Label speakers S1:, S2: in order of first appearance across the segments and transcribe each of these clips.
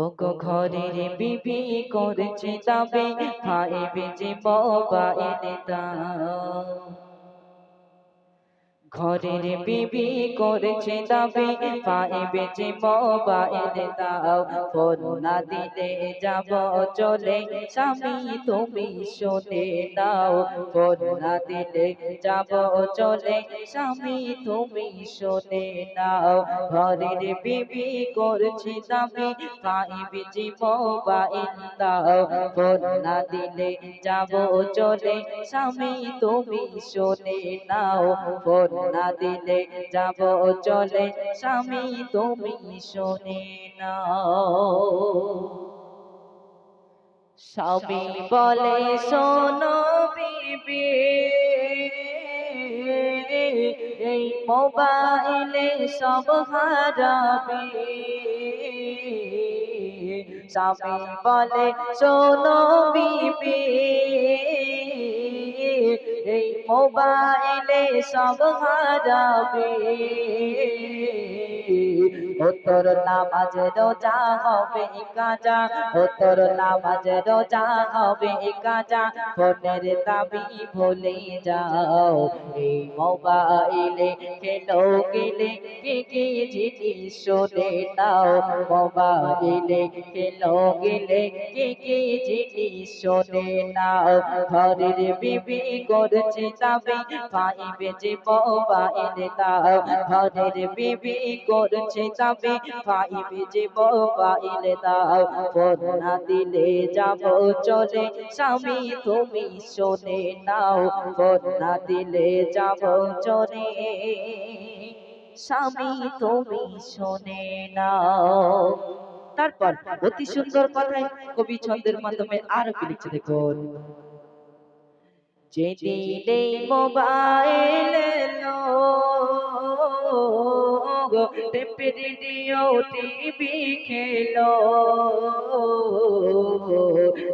S1: ওগো ঘরের বিবি করছে দাবি, খাইবে যে মোবাইল দাও। ঘরের বিবি করছে দাবি, পাইবে যে মোবাইল দাও। ফোন না দিলে যাব চলে, স্বামী তুমি শুনে নাও। ফোন না দিলে যাব চলে, স্বামী তুমি শুনে নাও। ঘরের বিবি করছে দাবি, পাইবে যে মোবাইল দাও। ফোন না দিলে যাব চলে, স্বামী তুমি শুনে নাও। ফোন না দিলে যাব চলে, স্বামী তুমি শুনে নাও। স্বামী বলে শোনো বিবি, এই মোবাইলে সব হারাবে। স্বামী বলে শোনো বিবি, এই মোবাইলে সব হারাবে। উত্তর নামাজ রোজা হবে কাজা, উত্তর নামাজ রোজা হবে কাজা। ফোনের দাবি ভুলে যাও, এই মোবাইলে খেলো গেলে কে কে জিনিস শুনে নাও। মোবাইলে খেলো গেলে কে কে জিনিস শুনে নাও। ঘরের বিবি করছে দাবি, পাইবে যে মোবাইল দাও। ঘরের বিবি করছে দাবি, পাইবে যে মোবাইল দাও। ফোন না দিলে যাব চলে, স্বামী তুমি শুনে নাও। ফোন না দিলে যাব চলে, স্বামী তুমি শুনে নাও। তারপর অতি সুন্দর কথায় কবি ছন্দের মাধ্যমে আরো কি লিখছে দেখুন। যেদিনে মোবাইল এলো, টেপ রেডিও টিভি খেলো।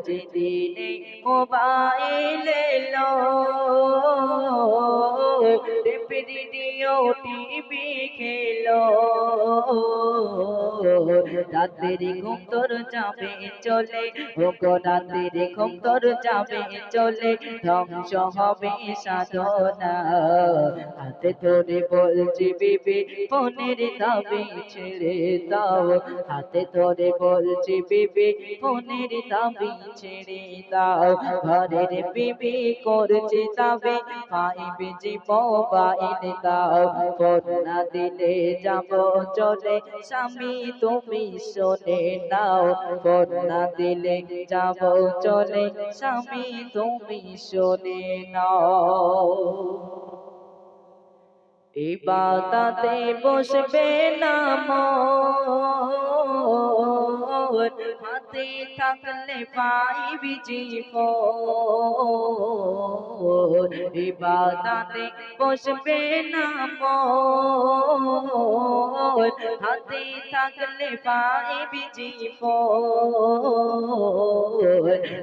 S1: যেদিনে মোবাইল এলো, টেপ রেডিও টিভি খেলো। রাতের ঘুম তোর যাবে চলে, ওগো রাতের ঘুম তোর যাবে চলে। ধ্বংস হবে সাধনা, হাতে ধরে বলছি বিবি ফোনের দাবি ছেড়ে দাও। হাতে ধরে বলছি বিবি ফোনের দাবি ছেড়ে দাও। ঘরের বিবি করছে দাবি, পাইবে যে মোবাইল দাও। ফোন না দিলে যাব চলে, স্বামী তুমি শুনে নাও। ফোন না দিলে যাব চলে, স্বামী তুমি শুনে নাও। ইবাদতে বসবে না মন, হাতে থাকলে পাইবি জীবন। ইবাদতে বসবে না মন, হাতে থাকলে পাইবি জীবন।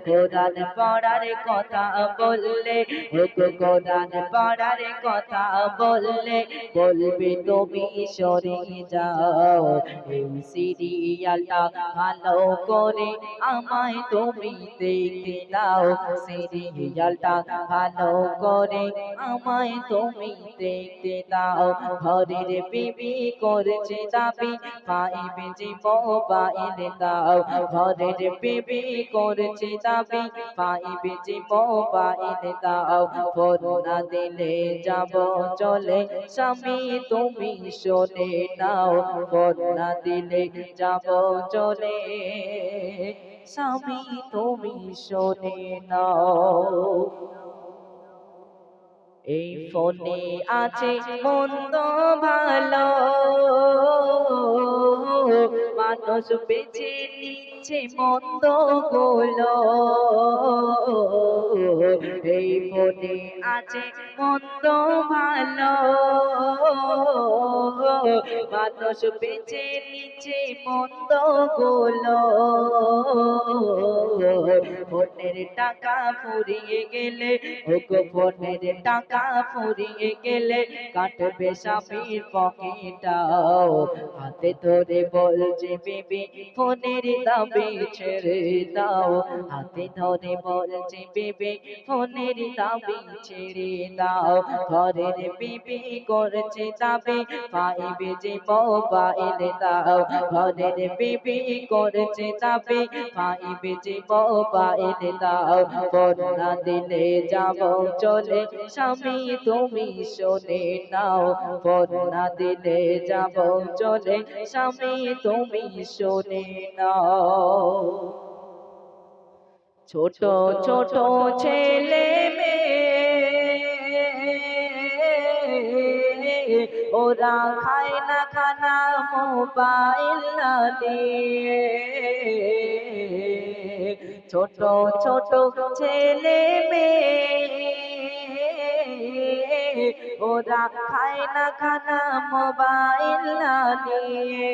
S1: কোরআন পড়ার কথা বললে, কোরআন পড়ার কথা বললে, বলবে তুমি সরে যাও। এই সিরিয়ালটা ভালো করে আমায় তুমি দেখে দাও। সিরিয়ালটা ভালো করে আমায় তুমি দেখে দাও। ঘরের বিবি করছে দাবি, পাইবে যে মোবাইল দাও। ঘরের বিবি করছে দাবি, পাইবে যে মোবাইল দাও। ফোন না দিলে যাব চলে, স্বামী তুমি শুনে নাও। ফোন না দিলে যাব চলে, স্বামী তুমি শুনে নাও। এই ফোনে আছে মন্দ ভালো, মানুষ বেছে নিচ্ছে মন্দ গুলো। এই ফোনে আছে মন্দ ভালো, মানুষ বেছে নিচ্ছে মন্দ গুলো। ফোনের টাকা ফুরিয়ে গেলে, ওগো ফোনের টাকা ফুরিয়ে গেলে, কাটবে স্বামীর পকেটাও। হাতে ধরে বলছে বেবি ফোনের দাবি ছেড়ে দাও, হাতে ধরে বলছে বেবি ফোনের দাবি ছেড়ে দাও, ঘরের বিবি করছে দাবি পাইবে যে মোবাইল দাও, ঘরের বিবি করছে দাবি পাইবে যে মোবাইল দাও, ফোন না দিলে যাব চলে স্বামী তুমি শোনে নাও, ফোন না দিলে যাব চলে স্বামী তুমি শোনে নাও। ছোট ছোট ছেলে মেয়ে ওরা খায় না খানা মোবাইল না দিয়ে, ছোট ছোট ছেলে মেয়ে ওরা খায় না খানা মোবাইল না দিয়ে,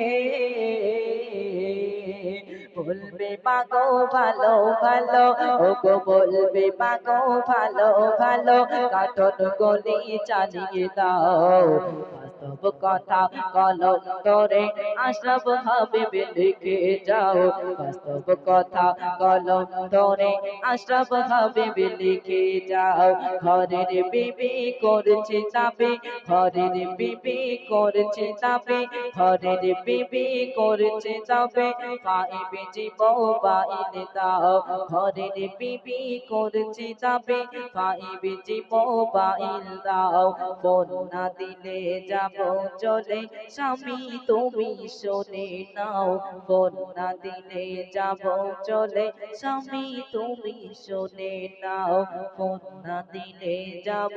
S1: বলবে মাগো ভালো ভালো ওগো বলবে মাগো ভালো ভালো কাটন গলি চালিয়ে দাও, বাস্তব কথা কলম ধরে আশরাফ হাবিব লিখে যাও, বাস্তব কথা কলম ধরে আশরাফ হাবিব লিখে যাও, ঘরের বিবি করছে দাবি ঘরের বিবি করছে দাবি ঘরের বিবি করছে দাবি পাইবে যে মোবাইল দাও, ঘরের বিবি করছে দাবি পাইবে যে মোবাইল দাও, ফোন না দিলে যাব চলে স্বামী তুমি শোনে নাও, ফোন না দিলে যাব চলে স্বামী তুমি শোনে নাও, ফোন না দিলে যাব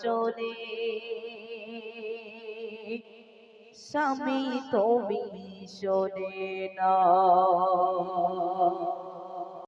S1: চলে স্বামী তুমি শোনে নাও।